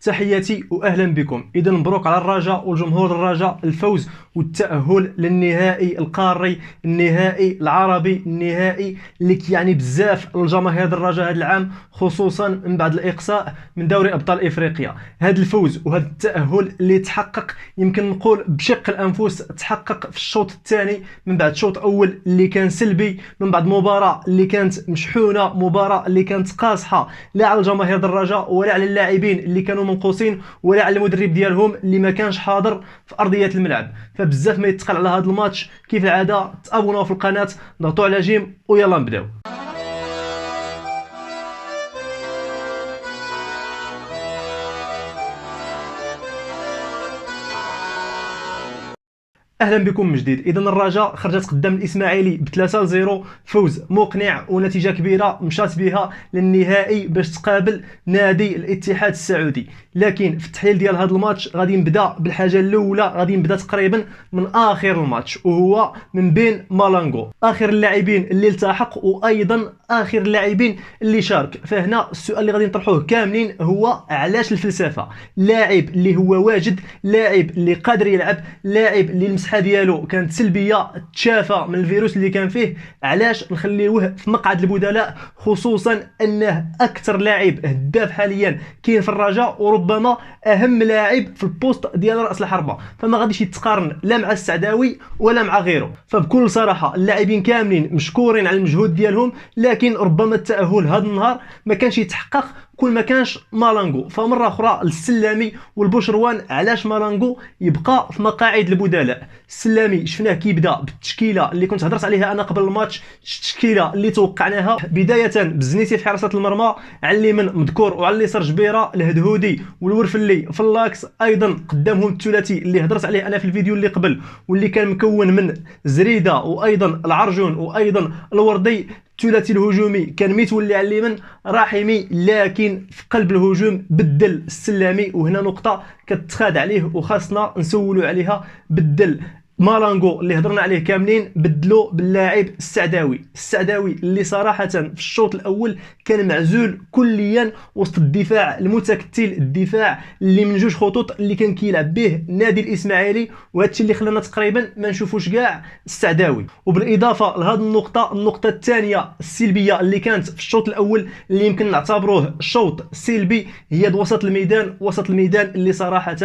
تحياتي واهلا بكم. اذا مبروك على الرجاء وجمهور الرجاء الفوز والتاهل للنهائي القاري، النهائي العربي، النهائي اللي كيعني بزاف للجماهير الرجاء هذا العام، خصوصا من بعد الاقصاء من دوري ابطال افريقيا. هذا الفوز وهذا التاهل اللي تحقق يمكن نقول بشق الانفس، تحقق في الشوط الثاني من بعد شوط اول اللي كان سلبي، من بعد مباراه اللي كانت مشحونه، مباراه اللي كانت قاصحه لا على الجماهير الرجاء ولا على اللاعبين اللي كانوا منقوصين ولا على المدرب ديالهم اللي ما كانش حاضر في ارضيه الملعب. فبزاف ما يتقال على هذا الماتش. كيف العاده تابوناو في القناه، ضغطوا على جيم ويلا نبداو. اهلا بكم من جديد. اذا الرجاء خرجت قدام الاسماعيلي ب 3-0، فوز مقنع ونتيجه كبيره مشات بها للنهائي باش تقابل نادي الاتحاد السعودي. لكن في التحليل ديال هذا الماتش غادي نبدا بالحاجه الاولى، غادي نبدا تقريبا من اخر الماتش، وهو من بين مالانغو، اخر اللاعبين اللي التحق وايضا اخر اللاعبين اللي شارك. فهنا السؤال اللي غادي نطرحوه كاملين هو علاش الفلسفه؟ لاعب اللي هو واجد، لاعب اللي قادر يلعب، لاعب اللي المسحه ديالو كانت سلبيه، تشافى من الفيروس اللي كان فيه، علاش نخليوه في مقعد البدلاء؟ خصوصا انه اكثر لاعب هداف حاليا كاين في الرجاء، وربما اهم لاعب في البوست ديال راس الحربه، فما غاديش يتقارن لا مع السعداوي ولا مع غيره. فبكل صراحه اللاعبين كاملين مشكورين على المجهود ديالهم، لكن ربما التاهل هذا النهار ما كانش يتحقق كل ما كانش مالانغو. فمره اخرى السلامي والبوشروان، علاش مالانغو يبقى في مقاعد البدلاء؟ السلامي شفناه كيبدا بالتشكيله اللي كنت هضرت عليها انا قبل الماتش، التشكيله اللي توقعناها بدايه بالزنيتي في حراسه المرمى، على اليمين مذكور وعلى اليسار جبيره، الهدهودي والورفلي في اللاكس، ايضا قدامهم الثلاثي اللي هضرت عليه انا في الفيديو اللي قبل واللي كان مكون من زريده وايضا العرجون وايضا الوردي. الثلاثي الهجومي كان متولي على اليمين راحمي، لكن في قلب الهجوم بدل السلامي، وهنا نقطه كتخاد عليه وخاصنا نسولوا عليها. بدل مالانغو اللي هضرنا عليه كاملين، بدلو باللاعب السعداوي اللي صراحه في الشوط الاول كان معزول كليا وسط الدفاع المتكتل، الدفاع اللي من جوج خطوط اللي كان كيلعب به نادي الاسماعيلي، وهذا الشيء اللي خلانا تقريبا ما نشوفوش كاع السعداوي. وبالاضافه لهذه النقطه الثانيه السلبيه اللي كانت في الشوط الاول اللي يمكن نعتبروه شوط سلبي، هي وسط الميدان اللي صراحه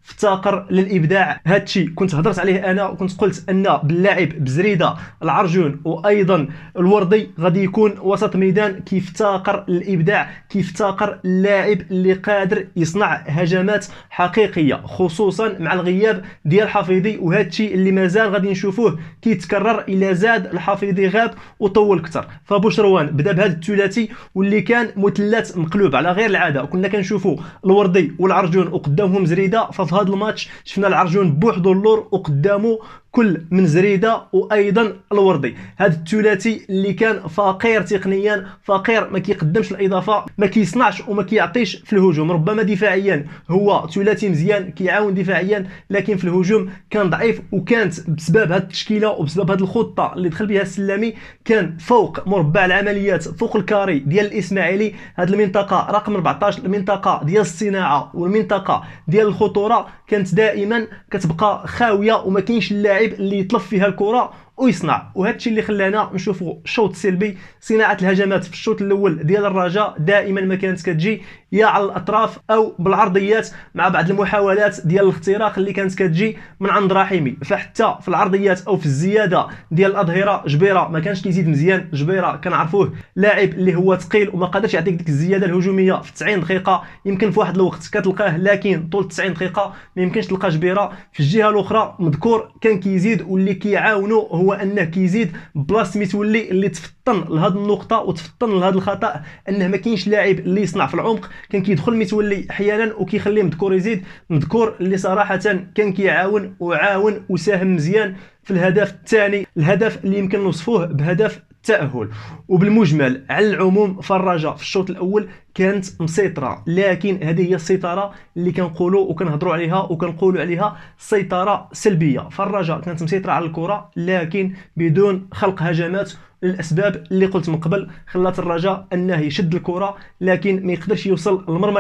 افتقر للابداع. هذا الشيء كنت هضرت عليه انا وكنت قلت ان باللاعب بزريده العرجون وايضا الوردي غادي يكون وسط ميدان كيفتقر للابداع، كيفتقر اللاعب اللي قادر يصنع هجمات حقيقيه، خصوصا مع الغياب ديال حفيظي. وهذا الشيء اللي مازال غادي نشوفوه كيتكرر الى زاد الحفيظي غاب وطول اكثر. فبوشروان بدا بهذا الثلاثي واللي كان مثلث مقلوب على غير العاده، كنا كنشوفوا الوردي والعرجون وقدامهم زريده. ففي هذا الماتش شفنا العرجون بوحدو اللور وقدامه كل من زريده وايضا الوردي. هذا الثلاثي اللي كان فقير تقنيا، فقير، ما كيقدمش الاضافه، ما كيصنعش وما كيعطيش في الهجوم. ربما دفاعيا هو ثلاثي مزيان كيعاون دفاعيا، لكن في الهجوم كان ضعيف. وكانت بسبب هذه التشكيله وبسبب هذه الخطه اللي دخل بها السلامي كان فوق مربع العمليات، فوق الكاري ديال الاسماعيلي. هذه المنطقه رقم 14، المنطقه ديال الصناعه والمنطقه ديال الخطوره، كانت دائما كتبقى خاويه وما كاينش اللاعب اللي يطلف فيها الكره ويصنع. وهذا الشيء اللي خلانا نشوفوا شوط سلبي. صناعه الهجمات في الشوط الاول ديال الرجاء دائما ما كانت كتجي يا على الاطراف او بالعرضيات، مع بعض المحاولات ديال الاختراق اللي كانت كتجي من عند رحيمي. فحتى في العرضيات او في الزياده ديال الاظهره، جبيره ما كانش كيزيد مزيان. جبيره كنعرفوه لاعب اللي هو ثقيل وما قادرش يعطيك ديك الزياده الهجوميه في 90 دقيقه. يمكن في واحد الوقت كتلقاه، لكن طول 90 دقيقه ما يمكنش تلقى جبيره. في الجهه الاخرى مذكور كان كيزيد، واللي كيعاونو هو انه كيزيد بلاصه متولي اللي تفطن لهذه النقطه وتفطن لهذا الخطا، انه ما كاينش لاعب اللي يصنع في العمق. كان كيدخل متولي احيانا وكيخليه مذكور يزيد، مذكور اللي صراحه كان كيعاون وعاون وساهم مزيان في الهدف الثاني، الهدف اللي يمكن نوصفوه بهدف التأهل. وبالمجمل على العموم فالرجاء في الشوط الاول كانت مسيطره، لكن هذه هي السيطره اللي كنقولوا وكنهضروا عليها وكنقولوا عليها سيطره سلبيه. فالرجاء كانت مسيطره على الكره لكن بدون خلق هجمات للاسباب اللي قلت من قبل خلات الرجاء انه يشد الكره لكن ما يقدرش يوصل لمرمى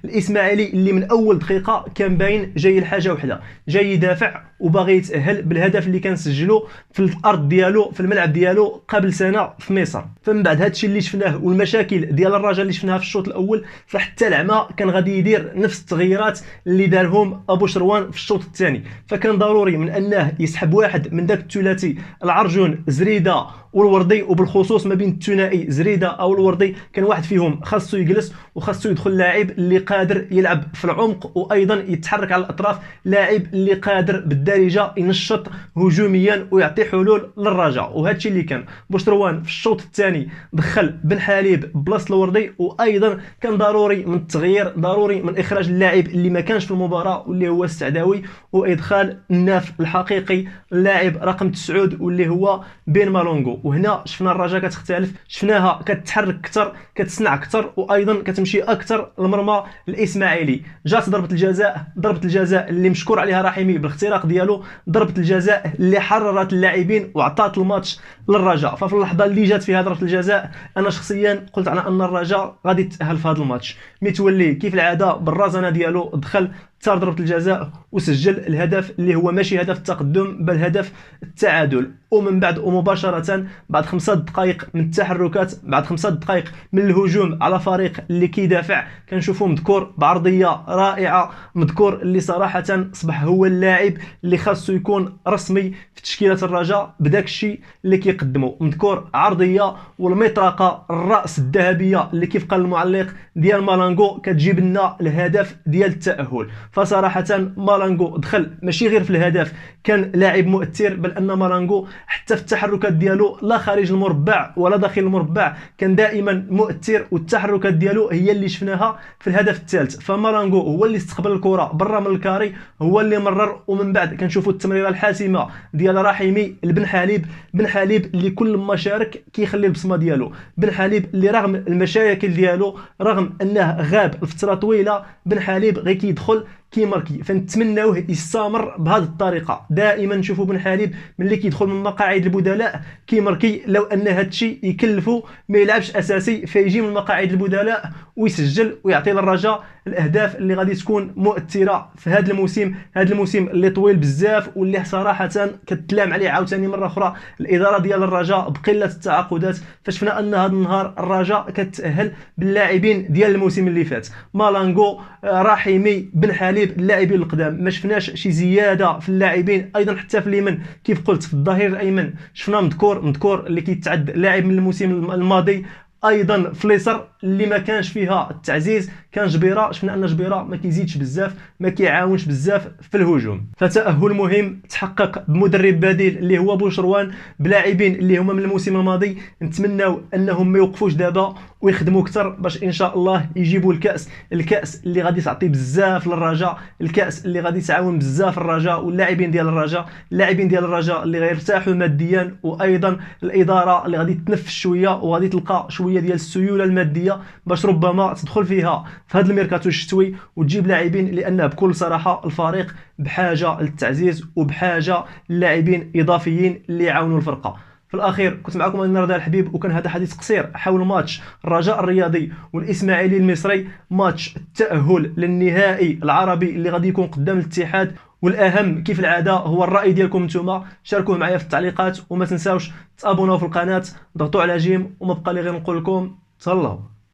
الاسماعيلي اللي من اول دقيقه كان باين جاي الحاجه وحده، جاي يدافع وباغي يتاهل بالهدف اللي كان سجلو في الارض ديالو في الملعب ديالو قبل سنه في مصر. فمن بعد هادشي اللي شفناه والمشاكل ديال الرجاء اللي شفناها في الشوط الاول، فحتى العمى كان غادي يدير نفس التغييرات اللي دارهم ابو شروان في الشوط الثاني. فكان ضروري من انه يسحب واحد من داك الثلاثي العرجون زريده والوردي، وبالخصوص ما بين الثنائي زريده او الوردي كان واحد فيهم خاصو يجلس وخاصو يدخل لاعب اللي قادر يلعب في العمق وايضا يتحرك على الاطراف، لاعب اللي قادر بالدارجه ينشط هجوميا ويعطي حلول للرجاء. وهادشي اللي كان بوشروان في الشوط الثاني دخل بن حليب بلاصه الوردي، وايضا كان ضروري من التغيير، ضروري من اخراج اللاعب اللي ما كانش في المباراه واللي هو السعداوي، وادخال الناف الحقيقي اللاعب رقم 9 واللي هو بين مالونغو. وهنا شفنا الرجاء كتختلف، شفناها كتحرك اكثر، كتصنع اكثر، وايضا كتمشي اكثر لمرمى الاسماعيلي. جات ضربه الجزاء اللي مشكور عليها رحيمي بالاختراق ديالو، ضربه الجزاء اللي حررت اللاعبين وعطات الماتش للرجاء. ففي اللحظه اللي جات فيها ضربه الجزاء انا شخصيا قلت على ان الرجاء غادي يتاهل في هذا الماتش. متولي كيف العاده بالرزانه ديالو دخل ثار ضربه الجزاء وسجل الهدف اللي هو ماشي هدف التقدم بل هدف التعادل. ومن بعد ومباشره بعد 5 دقائق من التحركات، بعد 5 دقائق من الهجوم على فريق اللي كيدافع، كنشوفوا مذكور بعرضيه رائعه، مذكور اللي صراحه اصبح هو اللاعب اللي خاصو يكون رسمي في تشكيله الرجاء بداك الشيء اللي كيقدمه. مذكور عرضيه والمطرقه الراس الذهبيه اللي كيف قال المعلق ديال مالانغو كتجيب لنا الهدف ديال التاهل. فصراحه مالانغو دخل ماشي غير في الهدف كان لاعب مؤثر، بل ان مالانغو حتى في التحركات ديالو لا خارج المربع ولا داخل المربع كان دائما مؤثر، والتحركات ديالو هي اللي شفناها في الهدف الثالث. فمالانغو هو اللي استقبل الكره برا من الكاري، هو اللي مرر، ومن بعد كنشوفوا التمريره الحاسمه ديال رحيمي لبن حليب. بن حليب اللي كل ما شارك كيخلي البصمه ديالو، بن حليب اللي رغم المشاكل ديالو، رغم انه غاب لفتره طويله، بن حليب غير كيدخل كيماركي. فنتمناوه يستمر بهذه الطريقه. دائما نشوفوا بن حليب ملي كيدخل من مقاعد البدلاء كيماركي، لو ان هذا الشيء يكلفه ما يلعبش اساسي فيجي من مقاعد البدلاء ويسجل ويعطي للرجاء الاهداف اللي غادي تكون مؤثره في هذا الموسم اللي طويل بزاف، واللي صراحه كتلام عليه عاوتاني مره اخرى الاداره ديال الرجاء بقله التعاقدات. فشفنا ان هذا النهار الرجاء كتاهل باللاعبين ديال الموسم اللي فات، مالانغو، رحيمي، بن حليب، اللاعبين القدام. ما شفناش شي زياده في اللاعبين. ايضا حتى في اليمن كيف قلت في الظهير الايمن شفنا مذكور اللي كيتعد لاعب من الموسم الماضي. ايضا في اليسار اللي ما كانش فيها التعزيز كان جبيره، شفنا ان جبيره ما كيزيدش بزاف، ما كيعاونش بزاف في الهجوم. فتاهل مهم تحقق بمدرب بديل اللي هو بوشروان، بلاعبين اللي هما من الموسم الماضي. نتمناو انهم ما يوقفوش دابا ويخدموا اكثر باش ان شاء الله يجيبوا الكاس اللي غادي تعطي بزاف للرجاء، الكاس اللي غادي تعاون بزاف الرجاء واللاعبين ديال الرجاء اللي غيرتاحوا ماديا، وايضا الاداره اللي غادي تنفس شويه وغادي تلقى شويه ديال السيوله الماديه باش ربما تدخل فيها في هذا الميركاتو الشتوي وتجيب لاعبين، لان بكل صراحه الفريق بحاجه للتعزيز وبحاجه للاعبين اضافيين اللي يعاونوا الفرقه. في الاخير كنت معكم انا رضا الحبيب، وكان هذا حديث قصير حول ماتش الرجاء الرياضي والاسماعيلي المصري، ماتش التاهل للنهائي العربي اللي غادي يكون قدام الاتحاد. والاهم كيف العاده هو الراي ديالكم نتوما، شاركوه معايا في التعليقات، وما تنساوش تابوناو في القناه، ضغطوا على جيم، وما بقى لي غير نقول لكم تهلاو.